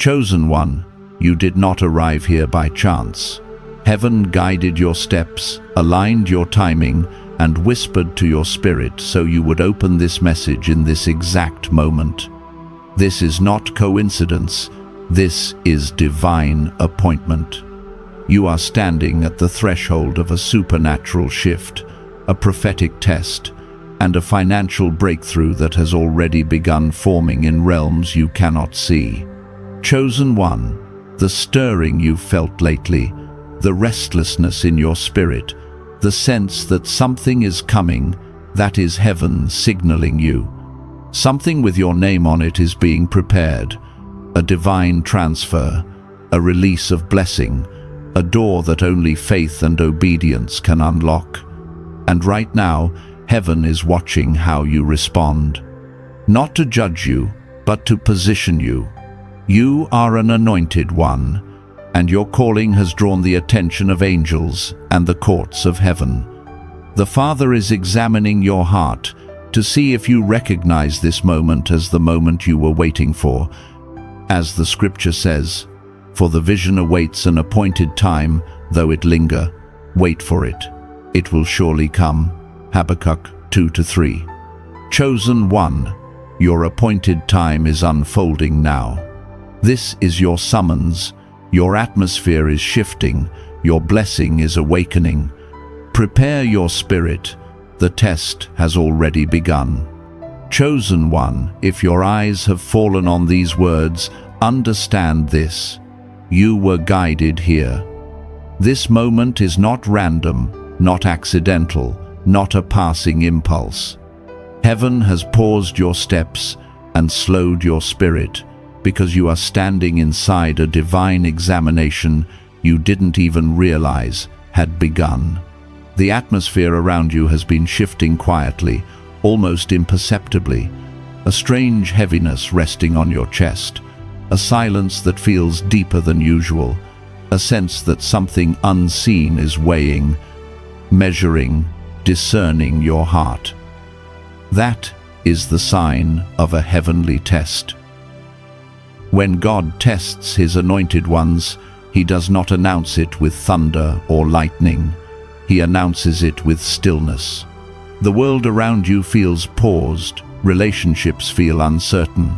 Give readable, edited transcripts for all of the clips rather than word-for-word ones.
Chosen one, you did not arrive here by chance. Heaven guided your steps, aligned your timing, and whispered to your spirit so you would open this message in this exact moment. This is not coincidence. This is divine appointment. You are standing at the threshold of a supernatural shift, a prophetic test, and a financial breakthrough that has already begun forming in realms you cannot see. Chosen one, the stirring you've felt lately, the restlessness in your spirit, the sense that something is coming, that is heaven signaling you. Something with your name on it is being prepared, a divine transfer, a release of blessing, a door that only faith and obedience can unlock. And right now, heaven is watching how you respond. Not to judge you, but to position you. You are an anointed one, and your calling has drawn the attention of angels and the courts of heaven. The Father is examining your heart to see if you recognize this moment as the moment you were waiting for. As the scripture says, "For the vision awaits an appointed time, though it linger, wait for it. It will surely come." Habakkuk 2-3. Chosen one, your appointed time is unfolding now. This is your summons. Your atmosphere is shifting. Your blessing is awakening. Prepare your spirit. The test has already begun. Chosen one, if your eyes have fallen on these words, understand this. You were guided here. This moment is not random, not accidental, not a passing impulse. Heaven has paused your steps and slowed your spirit because you are standing inside a divine examination you didn't even realize had begun. The atmosphere around you has been shifting quietly, almost imperceptibly, a strange heaviness resting on your chest, a silence that feels deeper than usual, a sense that something unseen is weighing, measuring, discerning your heart. That is the sign of a heavenly test. When God tests his anointed ones, he does not announce it with thunder or lightning. He announces it with stillness. The world around you feels paused, relationships feel uncertain,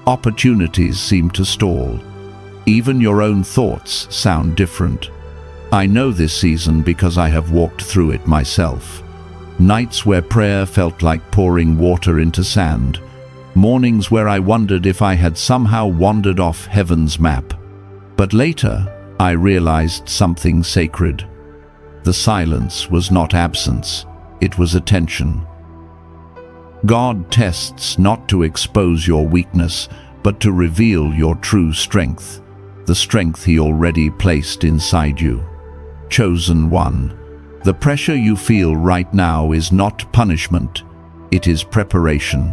opportunities seem to stall. Even your own thoughts sound different. I know this season because I have walked through it myself. Nights where prayer felt like pouring water into sand. Mornings where I wondered if I had somehow wandered off heaven's map. But later, I realized something sacred. The silence was not absence, it was attention. God tests not to expose your weakness, but to reveal your true strength, the strength he already placed inside you. Chosen one, the pressure you feel right now is not punishment, it is preparation.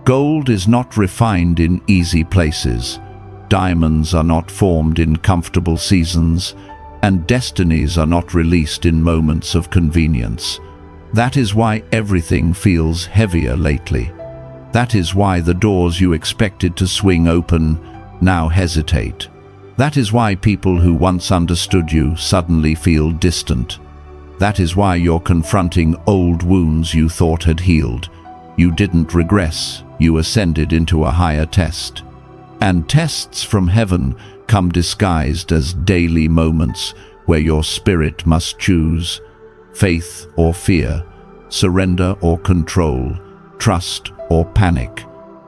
Gold is not refined in easy places. Diamonds are not formed in comfortable seasons, and destinies are not released in moments of convenience. That is why everything feels heavier lately. That is why the doors you expected to swing open now hesitate. That is why people who once understood you suddenly feel distant. That is why you're confronting old wounds you thought had healed. You didn't regress, you ascended into a higher test. And tests from heaven come disguised as daily moments where your spirit must choose faith or fear, surrender or control, trust or panic.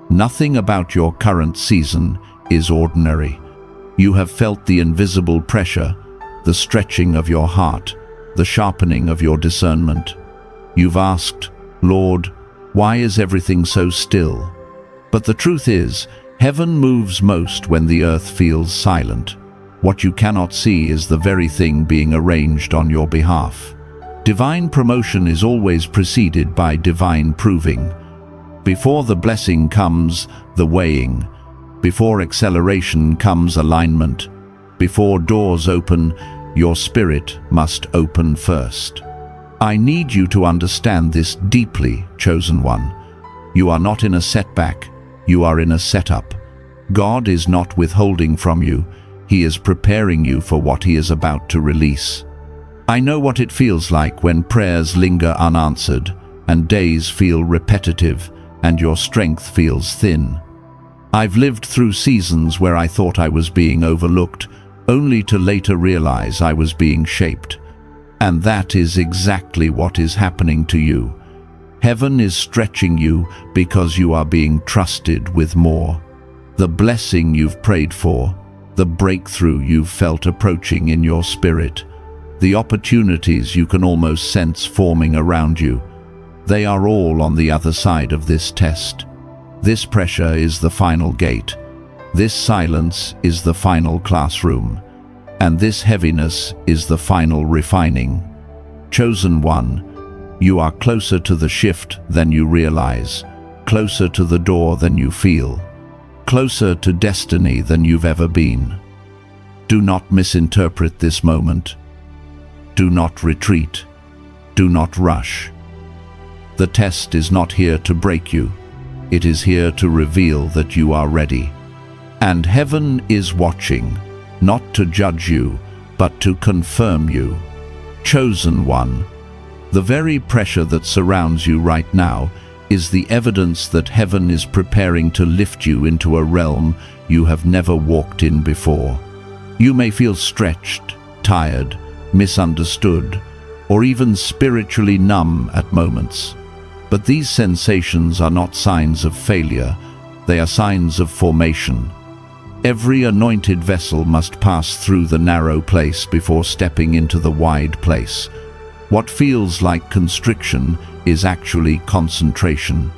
Nothing about your current season is ordinary. You have felt the invisible pressure, the stretching of your heart, the sharpening of your discernment. You've asked, Lord, why is everything so still? But the truth is, heaven moves most when the earth feels silent. What you cannot see is the very thing being arranged on your behalf. Divine promotion is always preceded by divine proving. Before the blessing comes the weighing. Before acceleration comes alignment. Before doors open, your spirit must open first. I need you to understand this deeply, chosen one. You are not in a setback, you are in a setup. God is not withholding from you. He is preparing you for what He is about to release. I know what it feels like when prayers linger unanswered, and days feel repetitive, and your strength feels thin. I've lived through seasons where I thought I was being overlooked, only to later realize I was being shaped. And that is exactly what is happening to you. Heaven is stretching you because you are being trusted with more. The blessing you've prayed for, the breakthrough you've felt approaching in your spirit, the opportunities you can almost sense forming around you, they are all on the other side of this test. This pressure is the final gate. This silence is the final classroom. And this heaviness is the final refining. Chosen one, you are closer to the shift than you realize, closer to the door than you feel, closer to destiny than you've ever been. Do not misinterpret this moment. Do not retreat. Do not rush. The test is not here to break you. It is here to reveal that you are ready. And heaven is watching, not to judge you, but to confirm you. Chosen one, the very pressure that surrounds you right now is the evidence that heaven is preparing to lift you into a realm you have never walked in before. You may feel stretched, tired, misunderstood, or even spiritually numb at moments. But these sensations are not signs of failure, they are signs of formation. Every anointed vessel must pass through the narrow place before stepping into the wide place. What feels like constriction is actually concentration.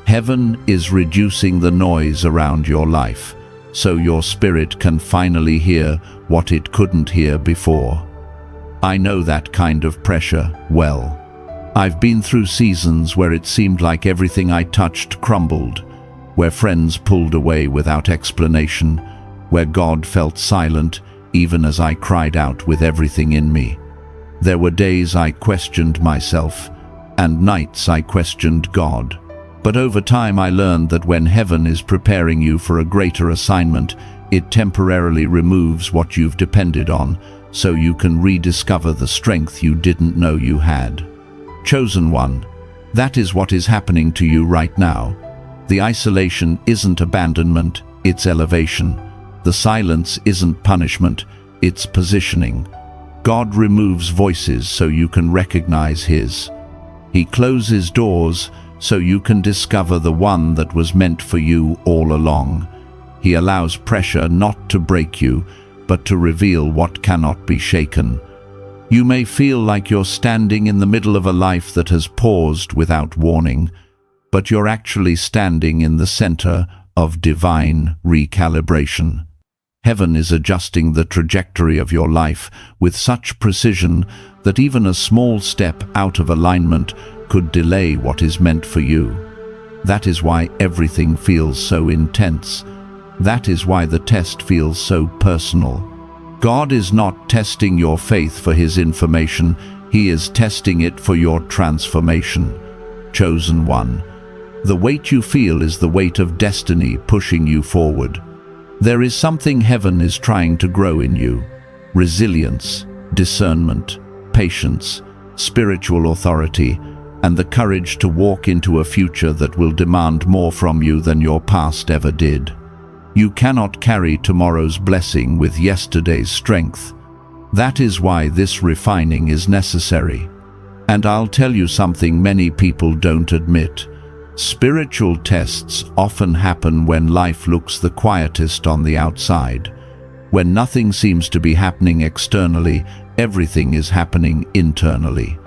Heaven is reducing the noise around your life, so your spirit can finally hear what it couldn't hear before. I know that kind of pressure well. I've been through seasons where it seemed like everything I touched crumbled, where friends pulled away without explanation, where God felt silent even as I cried out with everything in me. There were days I questioned myself, and nights I questioned God. But over time I learned that when heaven is preparing you for a greater assignment, it temporarily removes what you've depended on, so you can rediscover the strength you didn't know you had. Chosen one, that is what is happening to you right now. The isolation isn't abandonment, it's elevation. The silence isn't punishment, it's positioning. God removes voices so you can recognize His. He closes doors so you can discover the one that was meant for you all along. He allows pressure not to break you, but to reveal what cannot be shaken. You may feel like you're standing in the middle of a life that has paused without warning, but you're actually standing in the center of divine recalibration. Heaven is adjusting the trajectory of your life with such precision that even a small step out of alignment could delay what is meant for you. That is why everything feels so intense. That is why the test feels so personal. God is not testing your faith for His information, He is testing it for your transformation. Chosen one, the weight you feel is the weight of destiny pushing you forward. There is something heaven is trying to grow in you: resilience, discernment, patience, spiritual authority, and the courage to walk into a future that will demand more from you than your past ever did. You cannot carry tomorrow's blessing with yesterday's strength. That is why this refining is necessary. And I'll tell you something many people don't admit. Spiritual tests often happen when life looks the quietest on the outside. When nothing seems to be happening externally, everything is happening internally.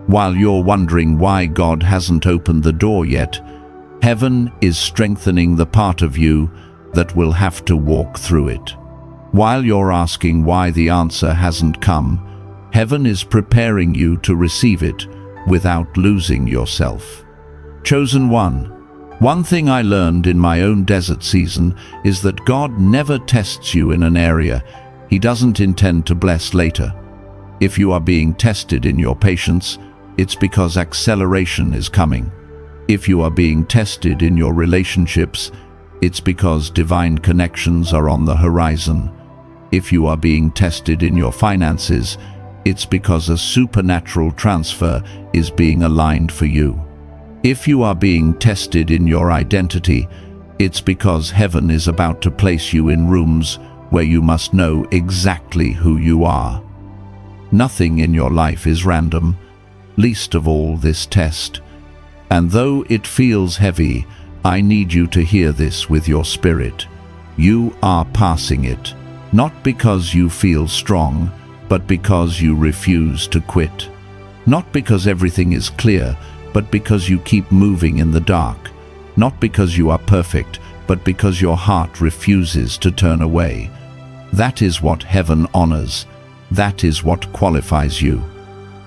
While you're wondering why God hasn't opened the door yet, heaven is strengthening the part of you that will have to walk through it. While you're asking why the answer hasn't come, heaven is preparing you to receive it without losing yourself. Chosen one thing I learned in my own desert season is that God never tests you in an area He doesn't intend to bless later. If you are being tested in your patience, it's because acceleration is coming. If you are being tested in your relationships, it's because divine connections are on the horizon. If you are being tested in your finances, it's because a supernatural transfer is being aligned for you. If you are being tested in your identity, it's because heaven is about to place you in rooms where you must know exactly who you are. Nothing in your life is random, least of all this test. And though it feels heavy, I need you to hear this with your spirit. You are passing it, not because you feel strong, but because you refuse to quit. Not because everything is clear, but because you keep moving in the dark. Not because you are perfect, but because your heart refuses to turn away. That is what heaven honors. That is what qualifies you.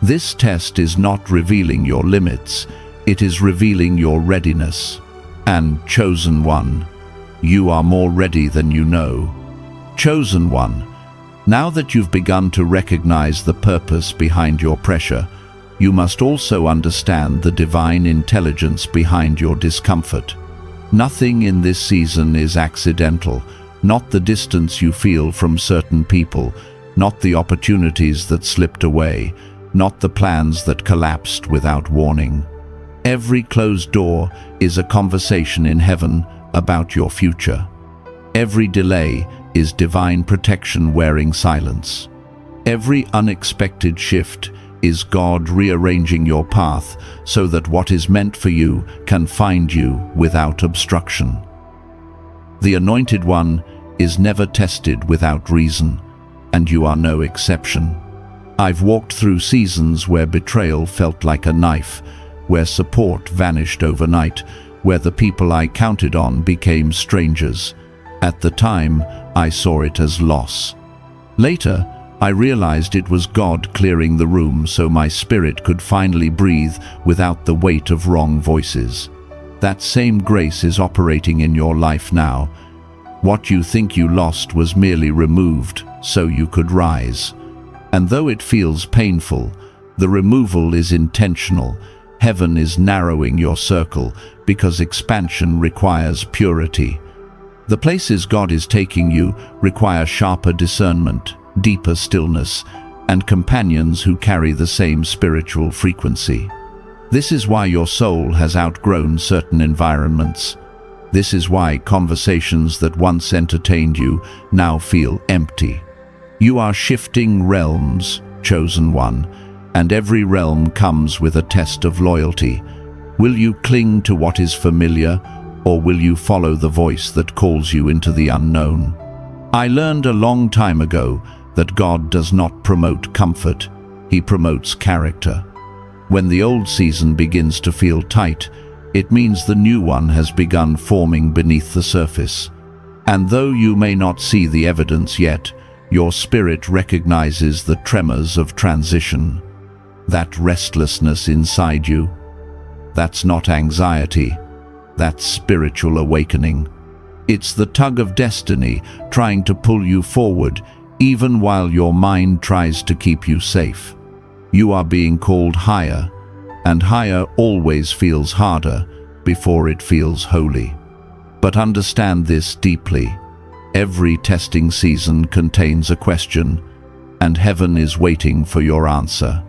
This test is not revealing your limits, it is revealing your readiness. And chosen one, you are more ready than you know. Chosen one, now that you've begun to recognize the purpose behind your pressure, you must also understand the divine intelligence behind your discomfort. Nothing in this season is accidental, not the distance you feel from certain people, not the opportunities that slipped away, not the plans that collapsed without warning. Every closed door is a conversation in heaven about your future. Every delay is divine protection wearing silence. Every unexpected shift is God rearranging your path so that what is meant for you can find you without obstruction. The Anointed One is never tested without reason, and you are no exception. I've walked through seasons where betrayal felt like a knife, where support vanished overnight, where the people I counted on became strangers. At the time, I saw it as loss. Later, I realized it was God clearing the room so my spirit could finally breathe without the weight of wrong voices. That same grace is operating in your life now. What you think you lost was merely removed so you could rise. And though it feels painful, the removal is intentional. Heaven is narrowing your circle because expansion requires purity. The places God is taking you require sharper discernment, deeper stillness, and companions who carry the same spiritual frequency. This is why your soul has outgrown certain environments. This is why conversations that once entertained you now feel empty. You are shifting realms, chosen one, and every realm comes with a test of loyalty. Will you cling to what is familiar, or will you follow the voice that calls you into the unknown? I learned a long time ago that God does not promote comfort, He promotes character. When the old season begins to feel tight, it means the new one has begun forming beneath the surface. And though you may not see the evidence yet, your spirit recognizes the tremors of transition. That restlessness inside you, that's not anxiety, that's spiritual awakening. It's the tug of destiny trying to pull you forward, even while your mind tries to keep you safe. You are being called higher, and higher always feels harder before it feels holy. But understand this deeply. Every testing season contains a question, and heaven is waiting for your answer.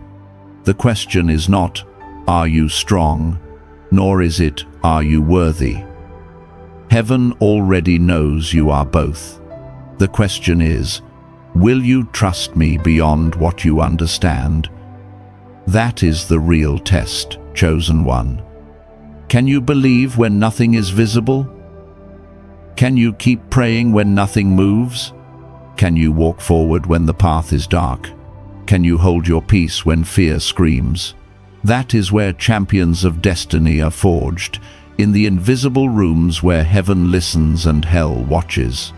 The question is not, are you strong? Nor is it, are you worthy? Heaven already knows you are both. The question is, will you trust me beyond what you understand? That is the real test, chosen one. Can you believe when nothing is visible? Can you keep praying when nothing moves? Can you walk forward when the path is dark? Can you hold your peace when fear screams? That is where champions of destiny are forged, in the invisible rooms where heaven listens and hell watches.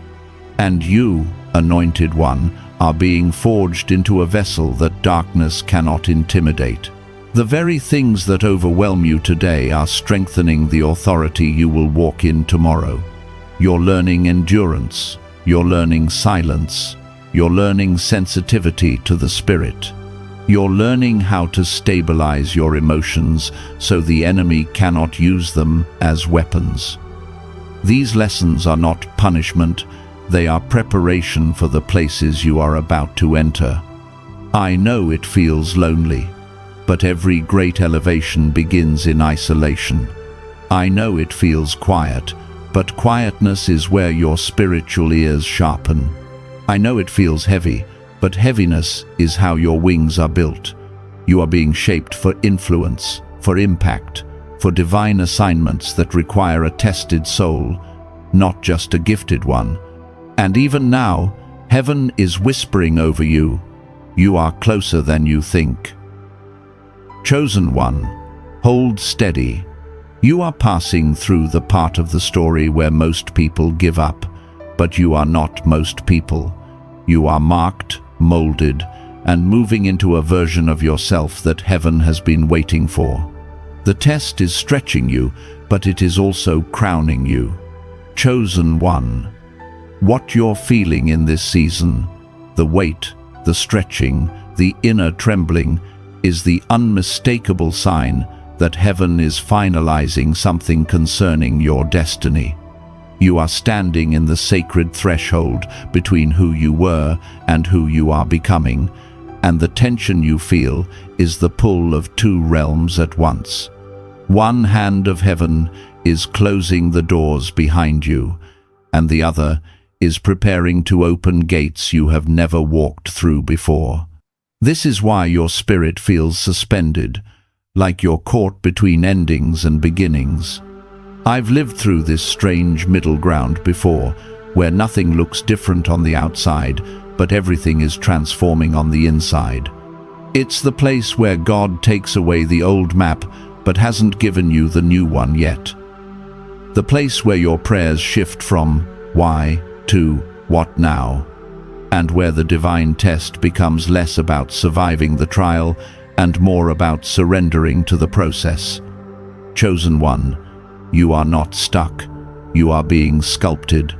And you, Anointed One, are being forged into a vessel that darkness cannot intimidate. The very things that overwhelm you today are strengthening the authority you will walk in tomorrow. You're learning endurance, you're learning silence, you're learning sensitivity to the spirit. You're learning how to stabilize your emotions so the enemy cannot use them as weapons. These lessons are not punishment, they are preparation for the places you are about to enter. I know it feels lonely, but every great elevation begins in isolation. I know it feels quiet, but quietness is where your spiritual ears sharpen. I know it feels heavy, but heaviness is how your wings are built. You are being shaped for influence, for impact, for divine assignments that require a tested soul, not just a gifted one. And even now, heaven is whispering over you. You are closer than you think. Chosen one, hold steady. You are passing through the part of the story where most people give up, but you are not most people. You are marked, molded, and moving into a version of yourself that heaven has been waiting for. The test is stretching you, but it is also crowning you. Chosen one. What you're feeling in this season, the weight, the stretching, the inner trembling, is the unmistakable sign that heaven is finalizing something concerning your destiny. You are standing in the sacred threshold between who you were and who you are becoming, and the tension you feel is the pull of two realms at once. One hand of heaven is closing the doors behind you, and the other is preparing to open gates you have never walked through before. This is why your spirit feels suspended, like you're caught between endings and beginnings. I've lived through this strange middle ground before, where nothing looks different on the outside, but everything is transforming on the inside. It's the place where God takes away the old map, but hasn't given you the new one yet. The place where your prayers shift from why to what now, and where the divine test becomes less about surviving the trial and more about surrendering to the process. Chosen one, you are not stuck, you are being sculpted.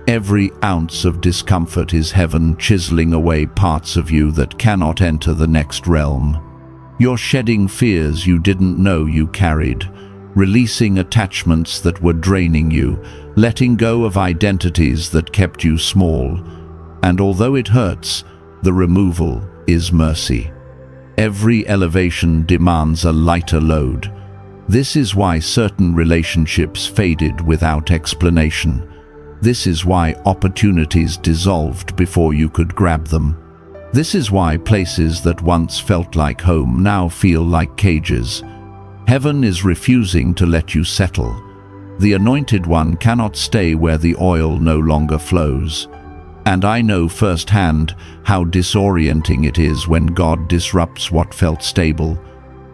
Every ounce of discomfort is heaven chiseling away parts of you that cannot enter the next realm. You're shedding fears you didn't know you carried, releasing attachments that were draining you, letting go of identities that kept you small. And although it hurts, the removal is mercy. Every elevation demands a lighter load. This is why certain relationships faded without explanation. This is why opportunities dissolved before you could grab them. This is why places that once felt like home now feel like cages. Heaven is refusing to let you settle. The anointed one cannot stay where the oil no longer flows. And I know firsthand how disorienting it is when God disrupts what felt stable.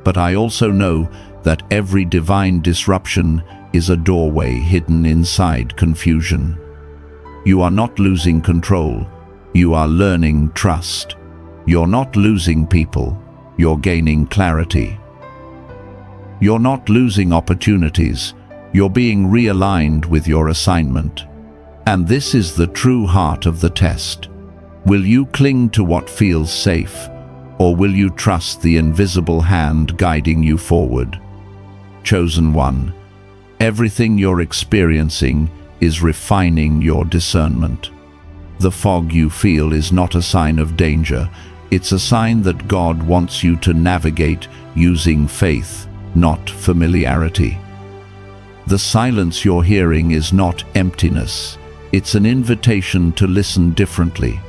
But I also know that every divine disruption is a doorway hidden inside confusion. You are not losing control. You are learning trust. You're not losing people. You're gaining clarity. You're not losing opportunities. You're being realigned with your assignment. And this is the true heart of the test. Will you cling to what feels safe, or will you trust the invisible hand guiding you forward? Chosen one, everything you're experiencing is refining your discernment. The fog you feel is not a sign of danger. It's a sign that God wants you to navigate using faith, not familiarity. The silence you're hearing is not emptiness. It's an invitation to listen differently.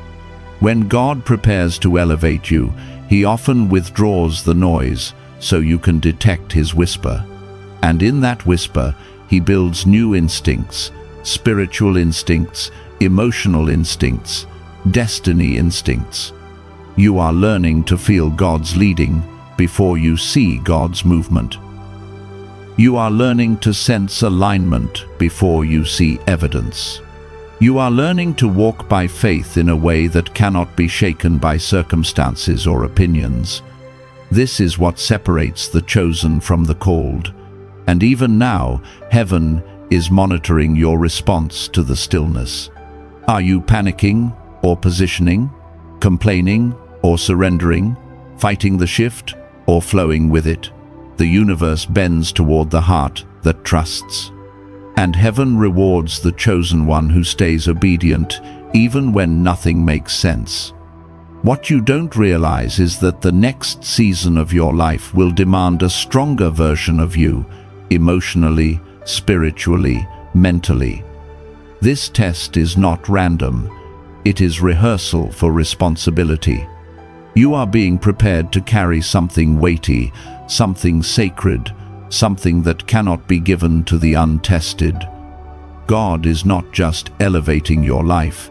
When God prepares to elevate you, He often withdraws the noise so you can detect His whisper. And in that whisper, He builds new instincts, spiritual instincts, emotional instincts, destiny instincts. You are learning to feel God's leading before you see God's movement. You are learning to sense alignment before you see evidence. You are learning to walk by faith in a way that cannot be shaken by circumstances or opinions. This is what separates the chosen from the called. And even now, heaven is monitoring your response to the stillness. Are you panicking or positioning, complaining or surrendering, fighting the shift or flowing with it? The universe bends toward the heart that trusts. And heaven rewards the chosen one who stays obedient, even when nothing makes sense. What you don't realize is that the next season of your life will demand a stronger version of you, emotionally, spiritually, mentally. This test is not random. It is rehearsal for responsibility. You are being prepared to carry something weighty, something sacred, something that cannot be given to the untested. God is not just elevating your life.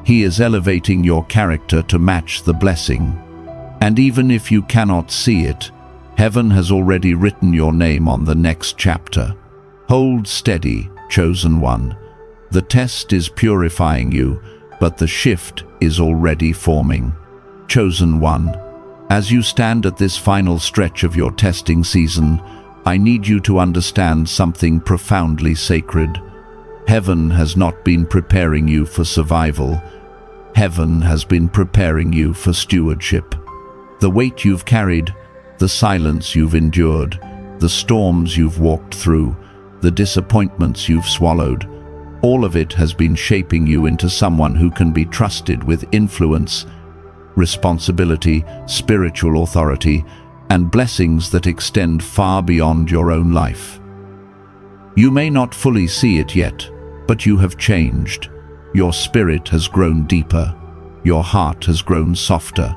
He is elevating your character to match the blessing. And even if you cannot see it, heaven has already written your name on the next chapter. Hold steady, chosen one. The test is purifying you, but the shift is already forming. Chosen one, as you stand at this final stretch of your testing season, I need you to understand something profoundly sacred. Heaven has not been preparing you for survival. Heaven has been preparing you for stewardship. The weight you've carried, the silence you've endured, the storms you've walked through, the disappointments you've swallowed, all of it has been shaping you into someone who can be trusted with influence, responsibility, spiritual authority, and blessings that extend far beyond your own life. You may not fully see it yet, but you have changed. Your spirit has grown deeper. Your heart has grown softer.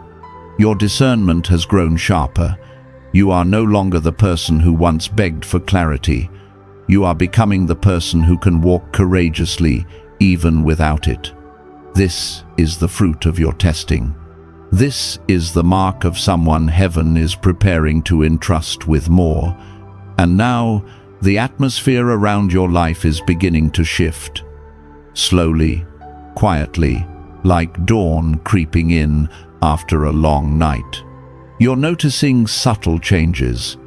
Your discernment has grown sharper. You are no longer the person who once begged for clarity. You are becoming the person who can walk courageously, even without it. This is the fruit of your testing. This is the mark of someone heaven is preparing to entrust with more. And now, the atmosphere around your life is beginning to shift. Slowly, quietly, like dawn creeping in after a long night. You're noticing subtle changes.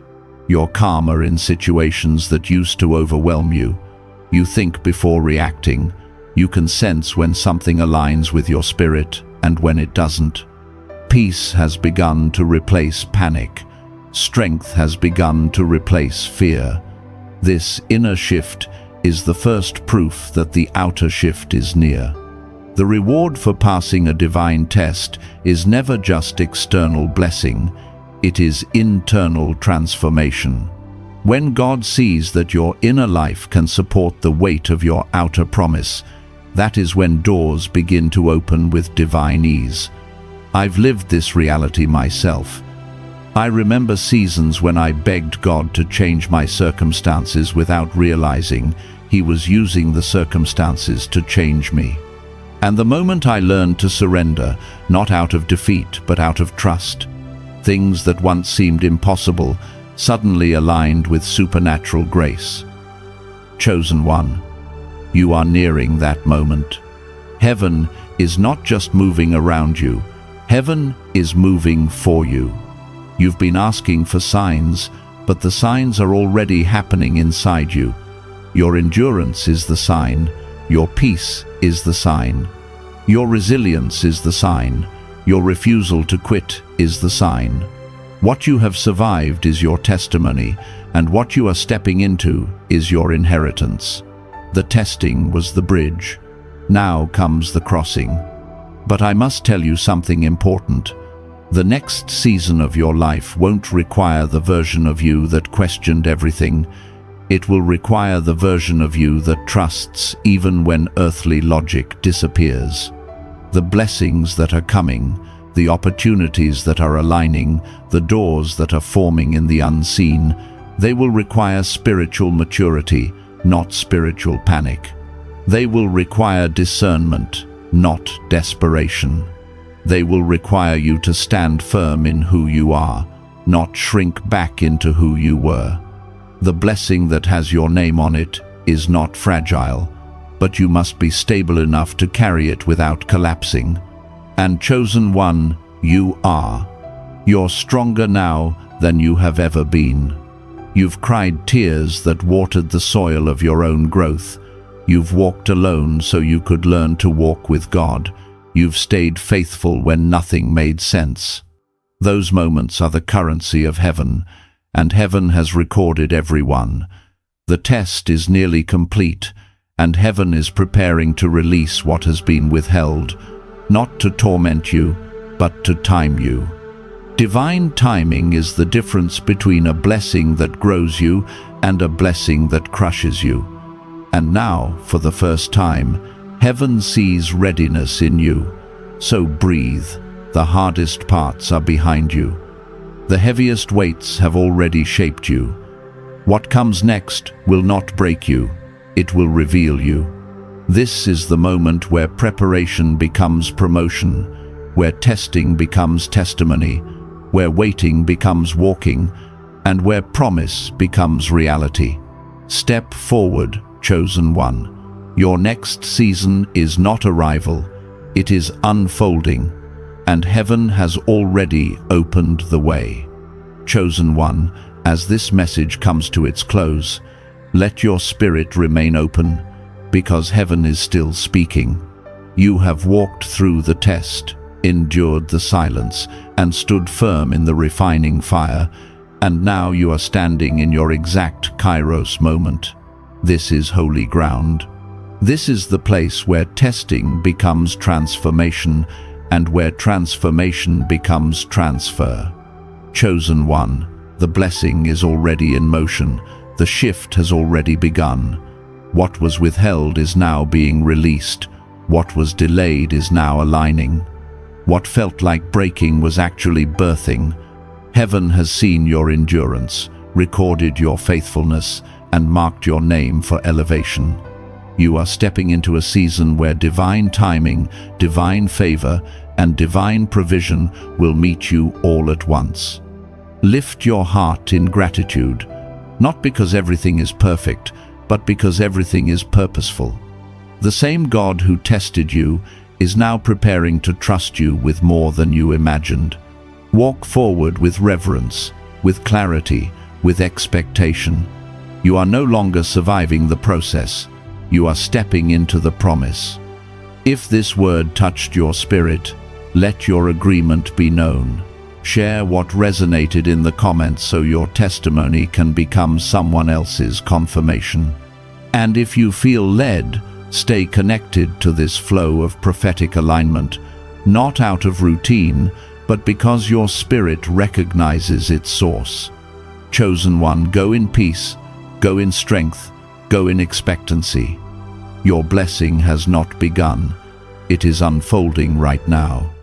You're calmer in situations that used to overwhelm you. You think before reacting. You can sense when something aligns with your spirit and when it doesn't. Peace has begun to replace panic. Strength has begun to replace fear. This inner shift is the first proof that the outer shift is near. The reward for passing a divine test is never just external blessing, it is internal transformation. When God sees that your inner life can support the weight of your outer promise, that is when doors begin to open with divine ease. I've lived this reality myself. I remember seasons when I begged God to change my circumstances without realizing He was using the circumstances to change me. And the moment I learned to surrender, not out of defeat but out of trust, things that once seemed impossible suddenly aligned with supernatural grace. Chosen one, you are nearing that moment. Heaven is not just moving around you, heaven is moving for you. You've been asking for signs, but the signs are already happening inside you. Your endurance is the sign. Your peace is the sign. Your resilience is the sign. Your refusal to quit is the sign. What you have survived is your testimony, and what you are stepping into is your inheritance. The testing was the bridge. Now comes the crossing. But I must tell you something important. The next season of your life won't require the version of you that questioned everything. It will require the version of you that trusts even when earthly logic disappears. The blessings that are coming, the opportunities that are aligning, the doors that are forming in the unseen, they will require spiritual maturity, not spiritual panic. They will require discernment, not desperation. They will require you to stand firm in who you are, not shrink back into who you were. The blessing that has your name on it is not fragile, but you must be stable enough to carry it without collapsing. And chosen one, you are. You're stronger now than you have ever been. You've cried tears that watered the soil of your own growth. You've walked alone so you could learn to walk with God. You've stayed faithful when nothing made sense. Those moments are the currency of heaven, and heaven has recorded every one. The test is nearly complete, and heaven is preparing to release what has been withheld, not to torment you, but to time you. Divine timing is the difference between a blessing that grows you and a blessing that crushes you. And now, for the first time, heaven sees readiness in you. So breathe. The hardest parts are behind you. The heaviest weights have already shaped you. What comes next will not break you. It will reveal you. This is the moment where preparation becomes promotion, where testing becomes testimony, where waiting becomes walking, and where promise becomes reality. Step forward, chosen one. Your next season is not arrival, it is unfolding, and heaven has already opened the way. Chosen one, as this message comes to its close, let your spirit remain open, because heaven is still speaking. You have walked through the test, endured the silence, and stood firm in the refining fire, and now you are standing in your exact Kairos moment. This is holy ground. This is the place where testing becomes transformation, and where transformation becomes transfer. Chosen one, the blessing is already in motion. The shift has already begun. What was withheld is now being released. What was delayed is now aligning. What felt like breaking was actually birthing. Heaven has seen your endurance, recorded your faithfulness, and marked your name for elevation. You are stepping into a season where divine timing, divine favor, and divine provision will meet you all at once. Lift your heart in gratitude, not because everything is perfect, but because everything is purposeful. The same God who tested you is now preparing to trust you with more than you imagined. Walk forward with reverence, with clarity, with expectation. You are no longer surviving the process. You are stepping into the promise. If this word touched your spirit, let your agreement be known. Share what resonated in the comments so your testimony can become someone else's confirmation. And if you feel led, stay connected to this flow of prophetic alignment, not out of routine, but because your spirit recognizes its source. Chosen one, go in peace, go in strength, go in expectancy. Your blessing has not begun. It is unfolding right now.